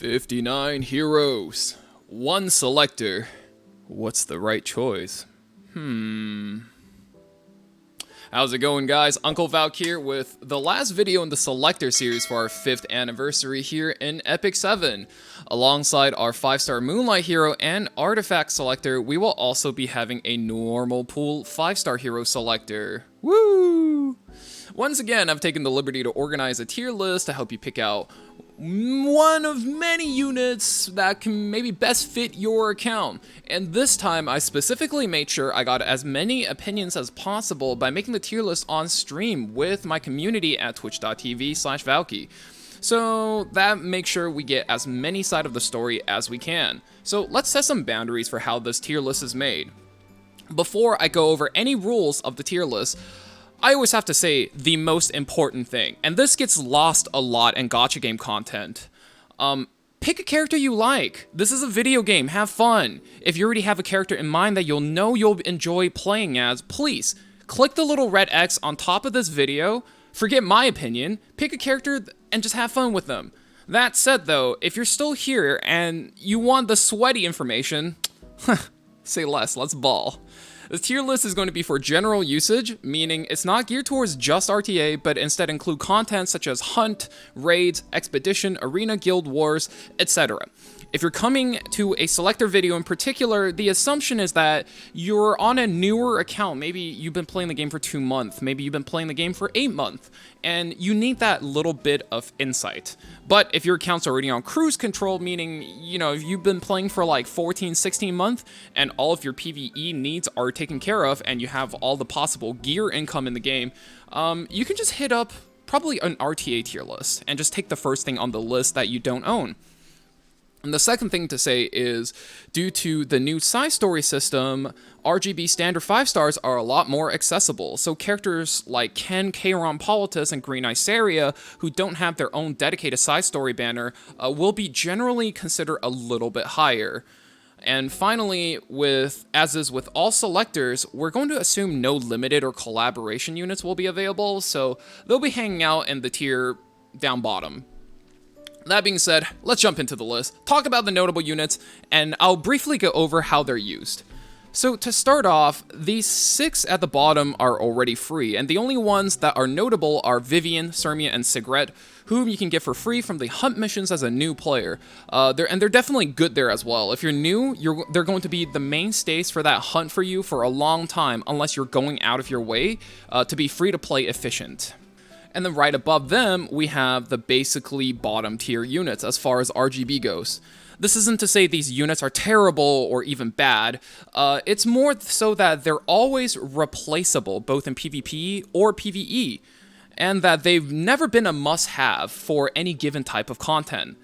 59 heroes. One selector. What's the right choice? How's it going, guys? Uncle Valk here with the last video in the Selector series for our 5th anniversary here in Epic 7. Alongside our 5-star Moonlight hero and Artifact Selector, we will also be having a normal pool 5-star hero selector. Woo! Once again, I've taken the liberty to organize a tier list to help you pick out one of many units that can maybe best fit your account. And this time, I specifically made sure I got as many opinions as possible by making the tier list on stream with my community at twitch.tv/Valky. So that makes sure we get as many sides of the story as we can. So let's set some boundaries for how this tier list is made. Before I go over any rules of the tier list, I always have to say the most important thing, and this gets lost a lot in gacha game content. Pick a character you like. This is a video game, have fun. If you already have a character in mind that you'll enjoy playing as, please, click the little red X on top of this video, forget my opinion, pick a character and just have fun with them. That said though, if you're still here and you want the sweaty information, say less, let's ball. The tier list is going to be for general usage, meaning it's not geared towards just RTA, but instead include content such as hunt, raids, expedition, arena, guild wars, etc. If you're coming to a selector video in particular, the assumption is that you're on a newer account. Maybe you've been playing the game for 2 months, maybe you've been playing the game for 8 months, and you need that little bit of insight. But if your account's already on cruise control, meaning, if you've been playing for like 14, 16 months, and all of your PvE needs are taken care of, and you have all the possible gear income in the game, you can just hit up probably an RTA tier list, and just take the first thing on the list that you don't own. And the second thing to say is, due to the new side story system, RGB standard 5 stars are a lot more accessible. So characters like Ken, Kairon, Politis, and Green Iceria, who don't have their own dedicated side story banner, will be generally considered a little bit higher. And finally, as is with all selectors, we're going to assume no limited or collaboration units will be available, so they'll be hanging out in the tier down bottom. That being said, let's jump into the list, talk about the notable units, and I'll briefly go over how they're used. So to start off, these 6 at the bottom are already free, and the only ones that are notable are Vivian, Sirmia, and Sigret, whom you can get for free from the hunt missions as a new player. They're definitely good there as well. If you're new, they're going to be the mainstays for that hunt for you for a long time, unless you're going out of your way to be free to play efficient. And then right above them, we have the basically bottom tier units as far as RGB goes. This isn't to say these units are terrible or even bad, it's more so that they're always replaceable, both in PvP or PvE, and that they've never been a must-have for any given type of content.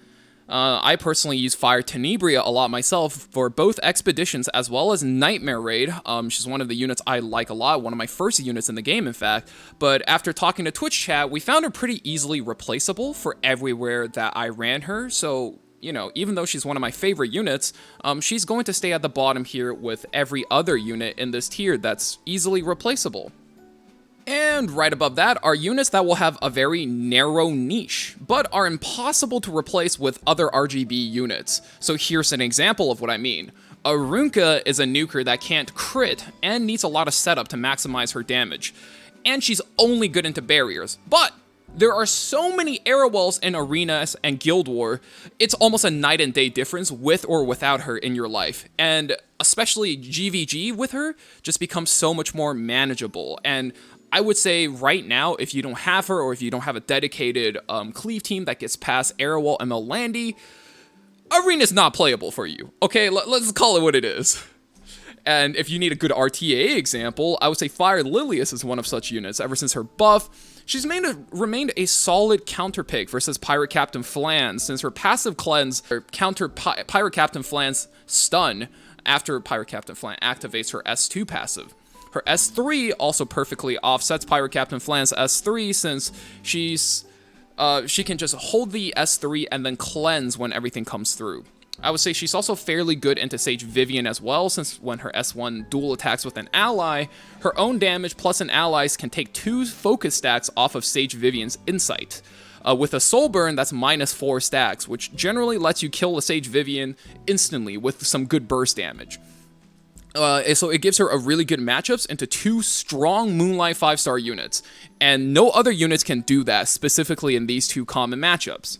I personally use Fire Tenebria a lot myself for both expeditions as well as Nightmare Raid. She's one of the units I like a lot, one of my first units in the game, in fact. But after talking to Twitch chat, we found her pretty easily replaceable for everywhere that I ran her. So, even though she's one of my favorite units, she's going to stay at the bottom here with every other unit in this tier that's easily replaceable. And right above that are units that will have a very narrow niche, but are impossible to replace with other RGB units. So here's an example of what I mean. Arunka is a nuker that can't crit and needs a lot of setup to maximize her damage. And she's only good into barriers, but there are so many arrow walls in arenas and guild war, it's almost a night and day difference with or without her in your life. And especially GVG with her just becomes so much more manageable. And I would say right now, if you don't have her or if you don't have a dedicated cleave team that gets past Arrowwall and Melandy, Arena's not playable for you. Okay, let's call it what it is. And if you need a good RTA example, I would say Fire Lilius is one of such units. Ever since her buff, she's remained a solid counter pick versus Pirate Captain Flans, since her passive cleanse counter Pirate Captain Flans stun after Pirate Captain Flan activates her S2 passive. Her S3 also perfectly offsets Pirate Captain Flan's S3, since she can just hold the S3 and then cleanse when everything comes through. I would say she's also fairly good into Sage Vivian as well, since when her S1 dual attacks with an ally, her own damage plus an ally's can take 2 focus stacks off of Sage Vivian's insight. with a soul burn that's -4 stacks, which generally lets you kill a Sage Vivian instantly with some good burst damage. So it gives her a really good matchups into 2 strong Moonlight 5-star units, and no other units can do that, specifically in these 2 common matchups.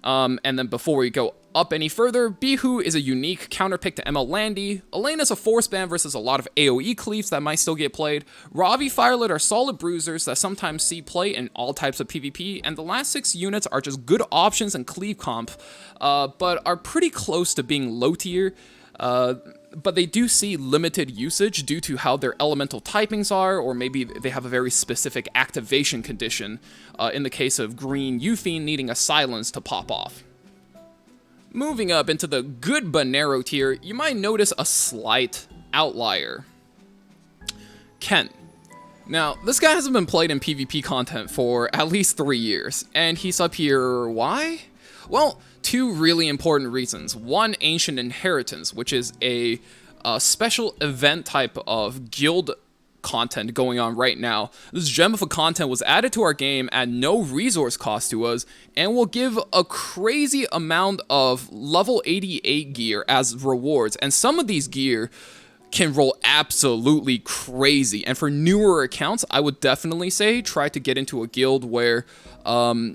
And then before we go up any further, Bihu is a unique counterpick to ML Landy. Elena's a force ban versus a lot of AoE cleaves that might still get played. Ravi, Firelit are solid bruisers that sometimes see play in all types of PvP, and the last 6 units are just good options in cleave comp, but are pretty close to being low tier. But they do see limited usage due to how their elemental typings are, or maybe they have a very specific activation condition, in the case of Green Euphine needing a silence to pop off. Moving up into the good but narrow tier, you might notice a slight outlier. Ken. Now, this guy hasn't been played in PvP content for at least 3 years, and he's up here, why? Well, 2 really important reasons. One, Ancient Inheritance, which is a special event type of guild content going on right now. This gem of a content was added to our game at no resource cost to us, and will give a crazy amount of level 88 gear as rewards, and some of these gear can roll absolutely crazy. And for newer accounts, I would definitely say try to get into a guild where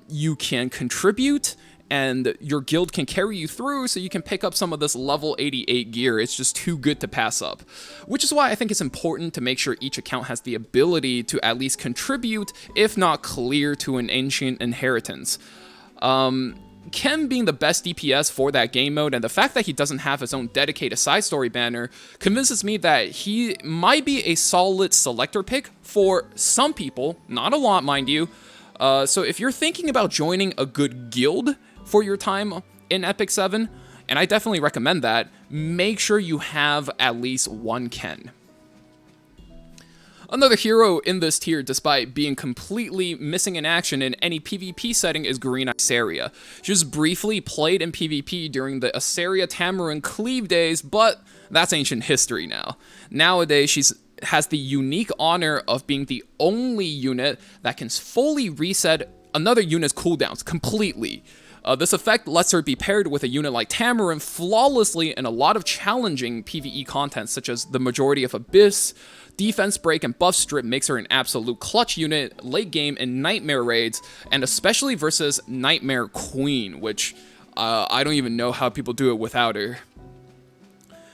you can contribute and your guild can carry you through, so you can pick up some of this level 88 gear. It's just too good to pass up. Which is why I think it's important to make sure each account has the ability to at least contribute, if not clear, to an Ancient Inheritance. Ken being the best DPS for that game mode, and the fact that he doesn't have his own dedicated side story banner, convinces me that he might be a solid selector pick for some people, not a lot, mind you. So if you're thinking about joining a good guild for your time in Epic 7, and I definitely recommend that, make sure you have at least 1 Ken. Another hero in this tier, despite being completely missing in action in any PvP setting, is Green Asaria. She was briefly played in PvP during the Asaria Tamarinne cleave days, but that's ancient history now. Nowadays, she's has the unique honor of being the only unit that can fully reset another unit's cooldowns completely. This effect lets her be paired with a unit like Tamarinne flawlessly in a lot of challenging PvE content, such as the majority of Abyss. Defense break and buff strip makes her an absolute clutch unit late game in Nightmare raids, and especially versus Nightmare Queen, which I don't even know how people do it without her.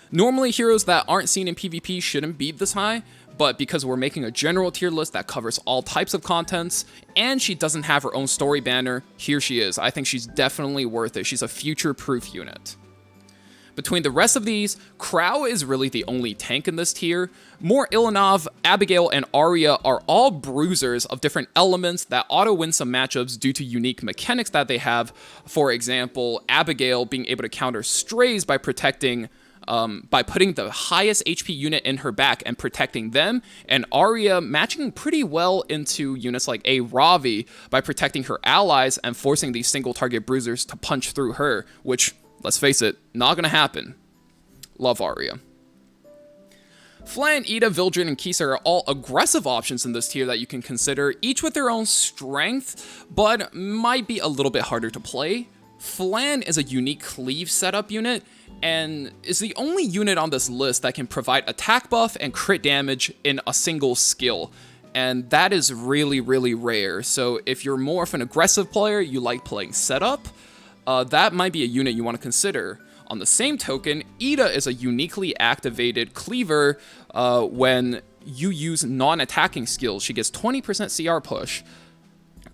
Normally, heroes that aren't seen in PvP shouldn't be this high, but because we're making a general tier list that covers all types of contents, and she doesn't have her own story banner, here she is. I think she's definitely worth it. She's a future-proof unit. Between the rest of these, Choux is really the only tank in this tier. More Ilanov, Abigail, and Arya are all bruisers of different elements that auto-win some matchups due to unique mechanics that they have. For example, Abigail being able to counter strays by protecting by putting the highest HP unit in her back and protecting them, and Arya matching pretty well into units like a Ravi by protecting her allies and forcing these single target bruisers to punch through her, which, let's face it, not gonna happen. Love Arya. Flan, Ida, Vildred, and Kisa are all aggressive options in this tier that you can consider, each with their own strength, but might be a little bit harder to play. Flan is a unique cleave setup unit, and is the only unit on this list that can provide attack buff and crit damage in a single skill, and that is really, really rare. So if you're more of an aggressive player, you like playing setup, that might be a unit you want to consider. On the same token, Ida is a uniquely activated cleaver when you use non-attacking skills. She gets 20% CR push.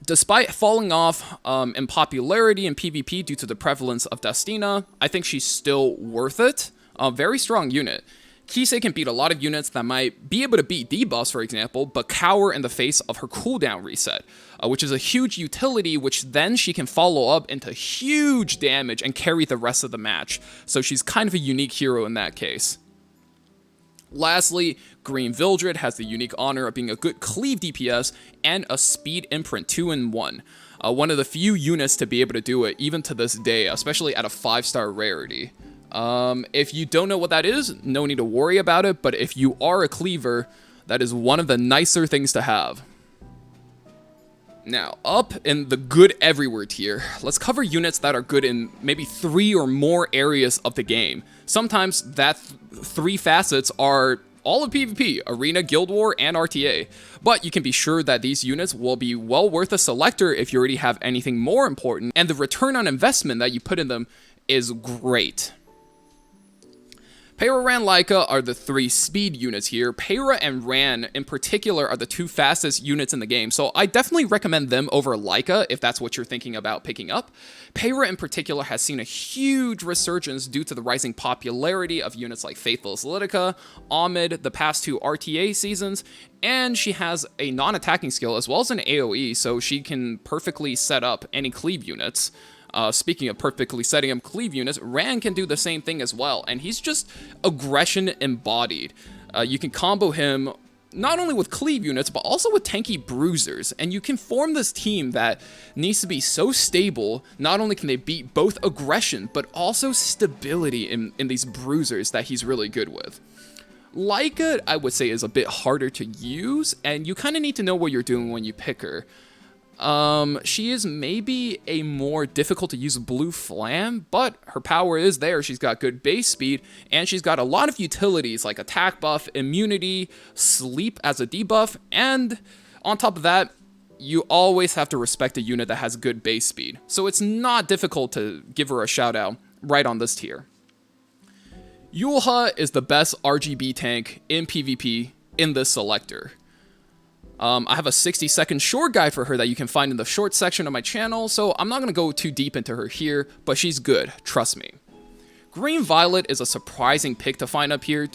Despite falling off in popularity in PvP due to the prevalence of Destina, I think she's still worth it. A very strong unit. Kisei can beat a lot of units that might be able to beat debuffs, for example, but cower in the face of her cooldown reset, which is a huge utility, which then she can follow up into huge damage and carry the rest of the match. So she's kind of a unique hero in that case. Lastly, Green Vildred has the unique honor of being a good cleave DPS and a speed imprint 2-in-1. One of the few units to be able to do it even to this day, especially at a 5-star rarity. If you don't know what that is, no need to worry about it, but if you are a cleaver, that is one of the nicer things to have. Now, up in the good everywhere tier, let's cover units that are good in maybe 3 or more areas of the game. Sometimes that 3 facets are all of PvP, Arena, Guild War, and RTA. But you can be sure that these units will be well worth a selector if you already have anything more important, and the return on investment that you put in them is great. Peyra, Ran, Leica are the 3 speed units here. Peyra and Ran in particular are the 2 fastest units in the game, so I definitely recommend them over Leica if that's what you're thinking about picking up. Peyra in particular has seen a huge resurgence due to the rising popularity of units like Faithful Solidica, Ahmed, the past 2 RTA seasons, and she has a non-attacking skill as well as an AoE, so she can perfectly set up any cleave units. Speaking of perfectly setting up cleave units, Ran can do the same thing as well, and he's just aggression embodied. You can combo him not only with cleave units, but also with tanky bruisers, and you can form this team that needs to be so stable. Not only can they beat both aggression, but also stability in these bruisers that he's really good with. Leica, I would say, is a bit harder to use, and you kind of need to know what you're doing when you pick her. She is maybe a more difficult to use blue flam, but her power is there. She's got good base speed, and she's got a lot of utilities like attack buff, immunity, sleep as a debuff, and on top of that, you always have to respect a unit that has good base speed. So it's not difficult to give her a shout out right on this tier. Yulha is the best RGB tank in PvP in this selector. I have a 60-second short guide for her that you can find in the short section of my channel, so I'm not going to go too deep into her here, but she's good, trust me. Green Violet is a surprising pick to find up here,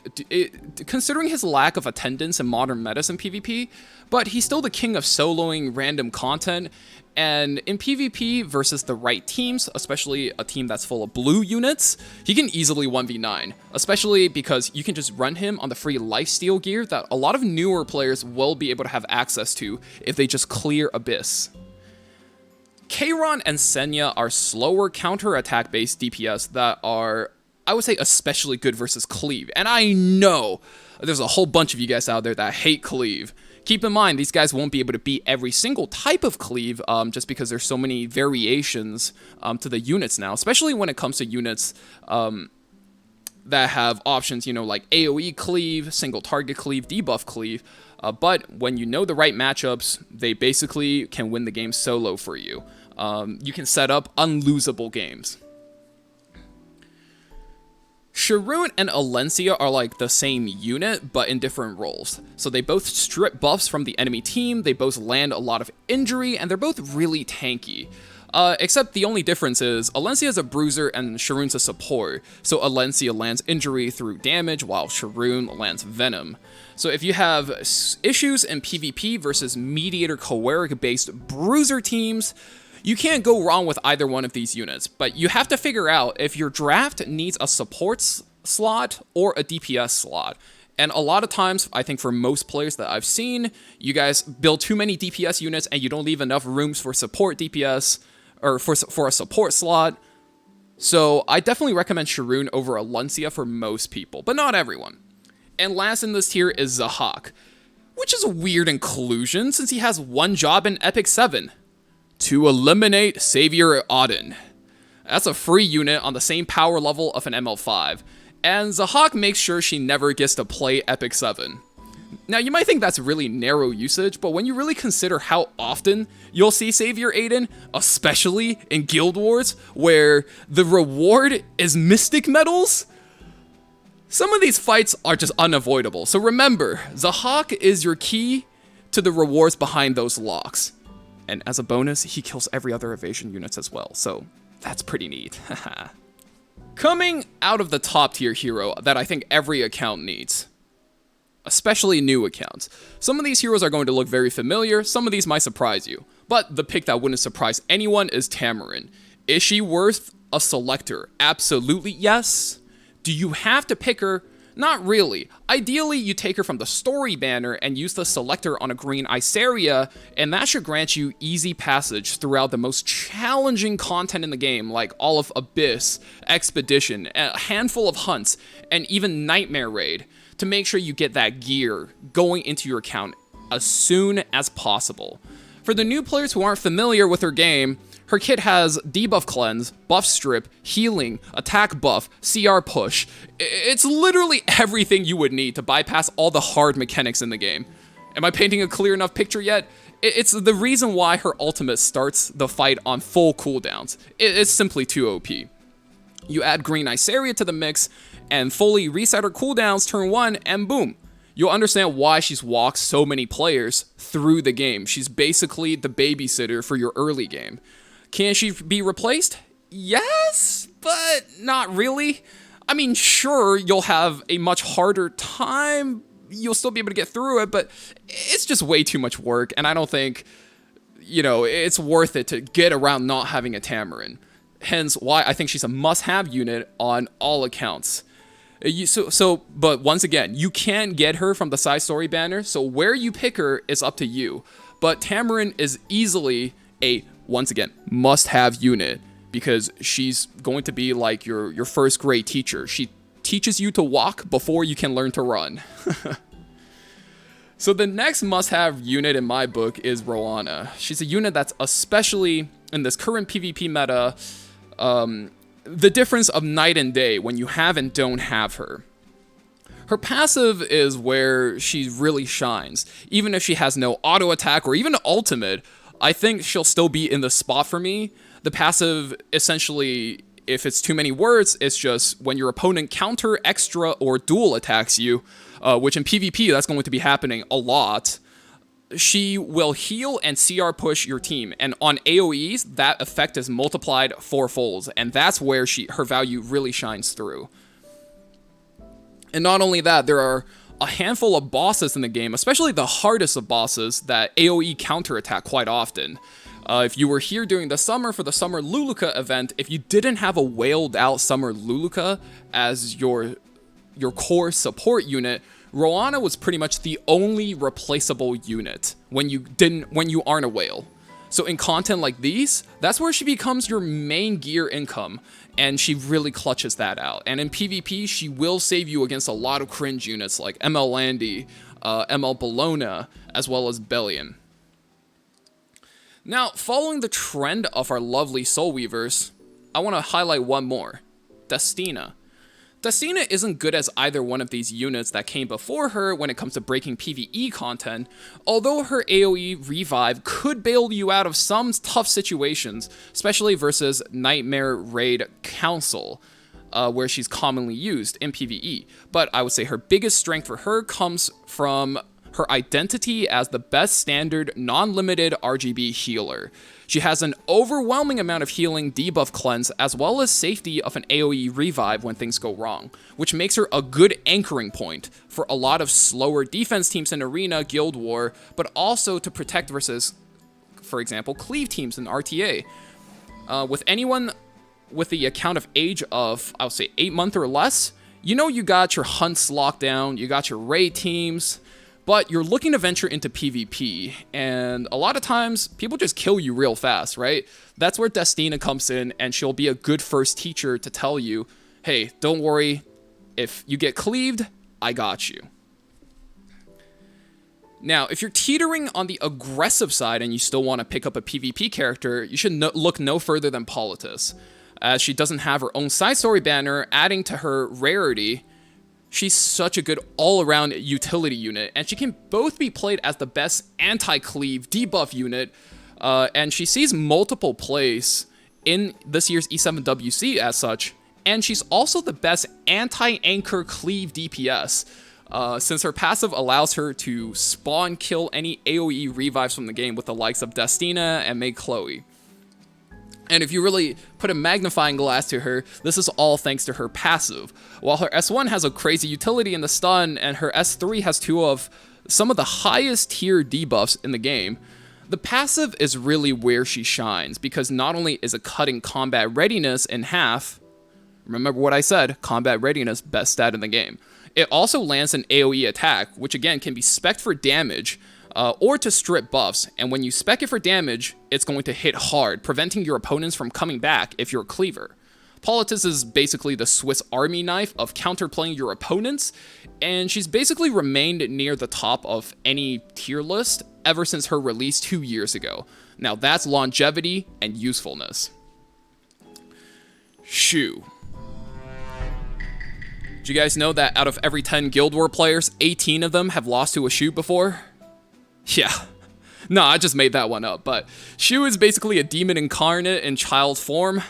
considering his lack of attendance in modern medicine PvP, but he's still the king of soloing random content, and in PvP versus the right teams, especially a team that's full of blue units, he can easily 1v9, especially because you can just run him on the free lifesteal gear that a lot of newer players will be able to have access to if they just clear Abyss. Kayron and Senya are slower counter-attack based DPS that are, I would say, especially good versus cleave. And I know there's a whole bunch of you guys out there that hate cleave. Keep in mind, these guys won't be able to beat every single type of cleave just because there's so many variations to the units now, especially when it comes to units that have options, you know, like AoE cleave, single target cleave, debuff cleave. But when you know the right matchups, they basically can win the game solo for you. You can set up unlosable games. Sharoon and Alencia are like the same unit, but in different roles. So they both strip buffs from the enemy team, they both land a lot of injury, and they're both really tanky. Except the only difference is Alencia is a bruiser and Sharoon's a support, so Alencia lands injury through damage while Sharoon lands venom. So if you have issues in PvP versus mediator Coeric based bruiser teams, you can't go wrong with either one of these units, but you have to figure out if your draft needs a support slot or a DPS slot. And a lot of times, I think for most players that I've seen, you guys build too many DPS units and you don't leave enough rooms for support DPS, or for a support slot. So I definitely recommend Sharoon over Alencia for most people, but not everyone. And last in this tier is Zahak, which is a weird inclusion since he has one job in Epic 7. To eliminate Savior Auden. That's a free unit on the same power level of an ML5, and Zahak makes sure she never gets to play Epic 7. Now you might think that's really narrow usage, but when you really consider how often you'll see Savior Aiden, especially in Guild Wars, where the reward is Mystic Medals, some of these fights are just unavoidable. So remember, Zahak is your key to the rewards behind those locks. And as a bonus, he kills every other evasion units as well, so that's pretty neat. Coming out of the top tier hero that I think every account needs, especially new accounts. Some of these heroes are going to look very familiar, some of these might surprise you, but the pick that wouldn't surprise anyone is Tamarinne. Is she worth a selector? Absolutely yes. Do you have to pick her? Not really. Ideally, you take her from the story banner and use the selector on a green Iceria, and that should grant you easy passage throughout the most challenging content in the game, like all of Abyss, Expedition, a handful of hunts, and even Nightmare Raid, to make sure you get that gear going into your account as soon as possible. For the new players who aren't familiar with her game, her kit has debuff cleanse, buff strip, healing, attack buff, CR push. It's literally everything you would need to bypass all the hard mechanics in the game. Am I painting a clear enough picture yet? It's the reason why her ultimate starts the fight on full cooldowns. It's simply too OP. You add Green Iceria to the mix, and fully reset her cooldowns turn 1, and boom. You'll understand why she's walked so many players through the game. She's basically the babysitter for your early game. Can she be replaced? Yes, but not really. I mean, sure, you'll have a much harder time. You'll still be able to get through it, but it's just way too much work, and I don't think, it's worth it to get around not having a Tamarinne. Hence why I think she's a must-have unit on all accounts. But once again, you can get her from the side story banner, so where you pick her is up to you. But Tamarinne is easily a, once again, must-have unit, because she's going to be like your first grade teacher. She teaches you to walk before you can learn to run. So the next must-have unit in my book is Roana. She's a unit that's, especially in this current PvP meta, the difference of night and day when you have and don't have her. Her passive is where she really shines. Even if she has no auto attack or even ultimate, I think she'll still be in the spot for me. The passive, essentially, if it's too many words, it's just when your opponent counter, extra, or dual attacks you, which in PvP, that's going to be happening a lot. She will heal and CR push your team, and on AoEs, that effect is multiplied fourfolds, and that's where her value really shines through. And not only that, there are a handful of bosses in the game, especially the hardest of bosses, that AoE counterattack quite often. If you were here during the summer for the Summer Luluka event, if you didn't have a whaled out Summer Luluka as your core support unit, Roana was pretty much the only replaceable unit when you aren't a whale. So in content like these, that's where she becomes your main gear income, and she really clutches that out. And in PvP, she will save you against a lot of cringe units like ML Landy, ML Bologna, as well as Bellion. Now, following the trend of our lovely Soul Weavers, I want to highlight one more, Destina. Destina isn't good as either one of these units that came before her when it comes to breaking PvE content, although her AoE revive could bail you out of some tough situations, especially versus Nightmare Raid Council, where she's commonly used in PvE. But I would say her biggest strength for her comes from her identity as the best standard non-limited RGB healer. She has an overwhelming amount of healing, debuff cleanse, as well as safety of an AoE revive when things go wrong, which makes her a good anchoring point for a lot of slower defense teams in Arena, Guild War, but also to protect versus, for example, cleave teams in RTA. With anyone with the account of age of, I would say, 8 months or less, you got your hunts locked down, you got your raid teams, but you're looking to venture into PvP, and a lot of times, people just kill you real fast, right? That's where Destina comes in, and she'll be a good first teacher to tell you, hey, don't worry, if you get cleaved, I got you. Now, if you're teetering on the aggressive side and you still want to pick up a PvP character, you should look no further than Politis. As she doesn't have her own side story banner, adding to her rarity, she's such a good all-around utility unit, and she can both be played as the best anti-cleave debuff unit, and she sees multiple plays in this year's E7WC as such, and she's also the best anti-anchor cleave DPS, since her passive allows her to spawn kill any AoE revives from the game with the likes of Destina and May Chloe. And if you really put a magnifying glass to her, this is all thanks to her passive. While her S1 has a crazy utility in the stun, and her S3 has two of some of the highest tier debuffs in the game, the passive is really where she shines, because not only is it cutting combat readiness in half, remember what I said, combat readiness, best stat in the game, it also lands an AoE attack, which again can be spec'd for damage, or to strip buffs, and when you spec it for damage, it's going to hit hard, preventing your opponents from coming back if you're a cleaver. Politis is basically the Swiss Army knife of counterplaying your opponents, and she's basically remained near the top of any tier list ever since her release 2 years ago. Now that's longevity and usefulness. Choux. Did you guys know that out of every 10 Guild War players, 18 of them have lost to a Choux before? Yeah. No, I just made that one up, but Choux is basically a demon incarnate in child form.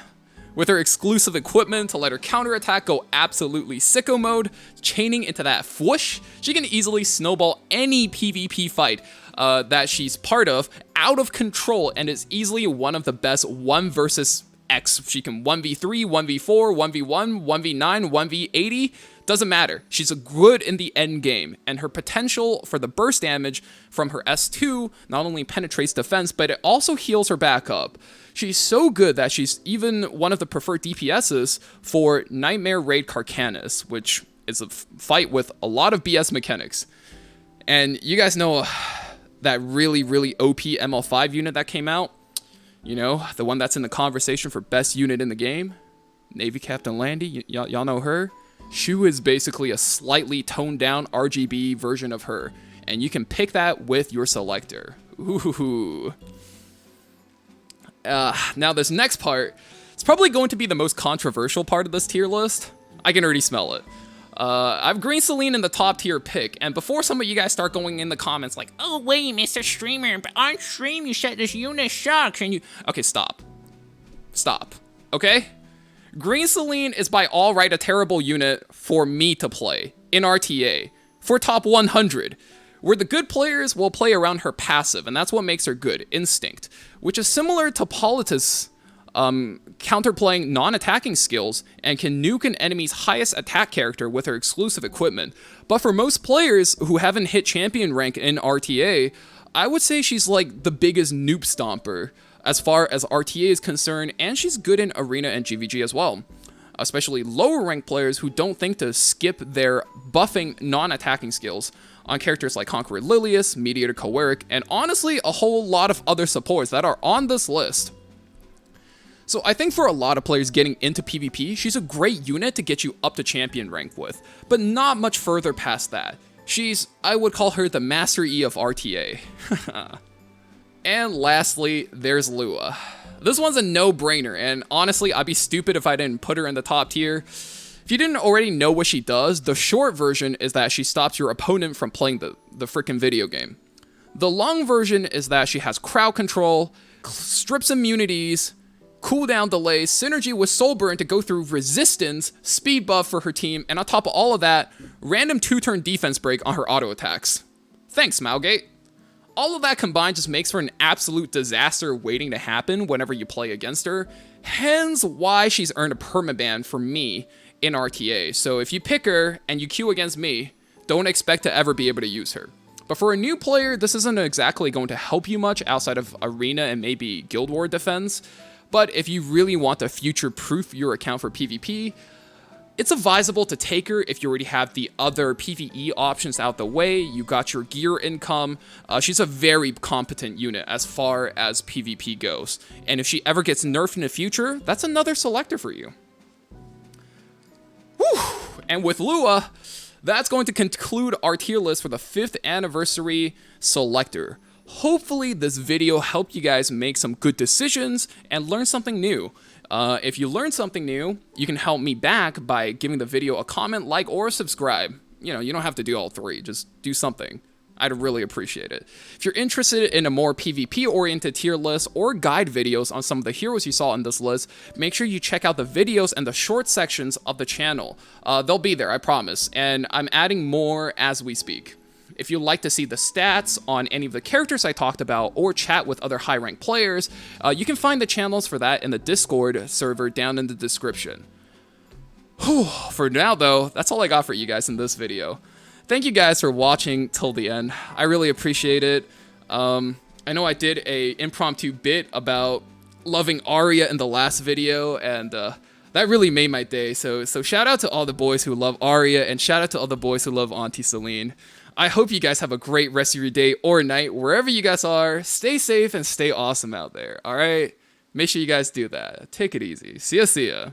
With her exclusive equipment to let her counterattack go absolutely sicko mode, chaining into that whoosh, she can easily snowball any PvP fight that she's part of out of control, and is easily one of the best 1 versus X. She can 1v3, 1v4, 1v1, 1v9, 1v80, doesn't matter. She's a good in the end game, and her potential for the burst damage from her S2 not only penetrates defense, but it also heals her back up. She's so good that she's even one of the preferred DPSs for Nightmare Raid Carcanis, which is a fight with a lot of BS mechanics. And you guys know that really OP ML5 unit that came out? You know, the one that's in the conversation for best unit in the game? Navy Captain Landy, y'all know her? Choux is basically a slightly toned down RGB version of her, and you can pick that with your Selector. Ooh. Now this next part, it's probably going to be the most controversial part of this tier list. I can already smell it. I've green Celine in the top tier pick, and before some of you guys start going in the comments like, oh wait, Mr. Streamer, but on stream you said this unit sucks, and you... Okay, stop. Stop. Okay? Green Celine is by all right a terrible unit for me to play in RTA for top 100, where the good players will play around her passive, and that's what makes her good, Instinct, which is similar to Politis counterplaying non-attacking skills and can nuke an enemy's highest attack character with her exclusive equipment. But for most players who haven't hit champion rank in RTA, I would say she's like the biggest noob stomper as far as RTA is concerned, and she's good in Arena and GVG as well. Especially lower ranked players who don't think to skip their buffing non-attacking skills on characters like Conqueror Lilius, Mediator Coeric, and honestly a whole lot of other supports that are on this list. So I think for a lot of players getting into PvP, she's a great unit to get you up to champion rank with, but not much further past that. I would call her the Master E of RTA. And lastly, there's Lua. This one's a no-brainer, and honestly, I'd be stupid if I didn't put her in the top tier. If you didn't already know what she does, the short version is that she stops your opponent from playing the freaking video game. The long version is that she has crowd control, strips immunities, cooldown delays, synergy with Soul Burn to go through resistance, speed buff for her team, and on top of all of that, random 2-turn defense break on her auto attacks. Thanks, Malgate. All of that combined just makes for an absolute disaster waiting to happen whenever you play against her, hence why she's earned a permaban for me in RTA. So if you pick her and you queue against me, don't expect to ever be able to use her. But for a new player, this isn't exactly going to help you much outside of Arena and maybe Guild War defense. But if you really want to future-proof your account for PvP, it's advisable to take her if you already have the other PvE options out the way, you got your gear income. She's a very competent unit as far as PvP goes. And if she ever gets nerfed in the future, that's another Selector for you. Whew! And with Lua, that's going to conclude our tier list for the 5th anniversary Selector. Hopefully this video helped you guys make some good decisions and learn something new. If you learned something new, you can help me back by giving the video a comment, like, or subscribe. You know, you don't have to do all three, just do something. I'd really appreciate it. If you're interested in a more PvP-oriented tier list or guide videos on some of the heroes you saw in this list, make sure you check out the videos and the short sections of the channel. They'll be there, I promise, and I'm adding more as we speak. If you'd like to see the stats on any of the characters I talked about or chat with other high-ranked players, you can find the channels for that in the Discord server down in the description. Whew. For now, though, that's all I got for you guys in this video. Thank you guys for watching till the end. I really appreciate it. I know I did a impromptu bit about loving Arya in the last video, and that really made my day. So shout out to all the boys who love Arya, and shout out to all the boys who love Auntie Celine. I hope you guys have a great rest of your day or night, wherever you guys are. Stay safe and stay awesome out there, alright? Make sure you guys do that. Take it easy. See ya.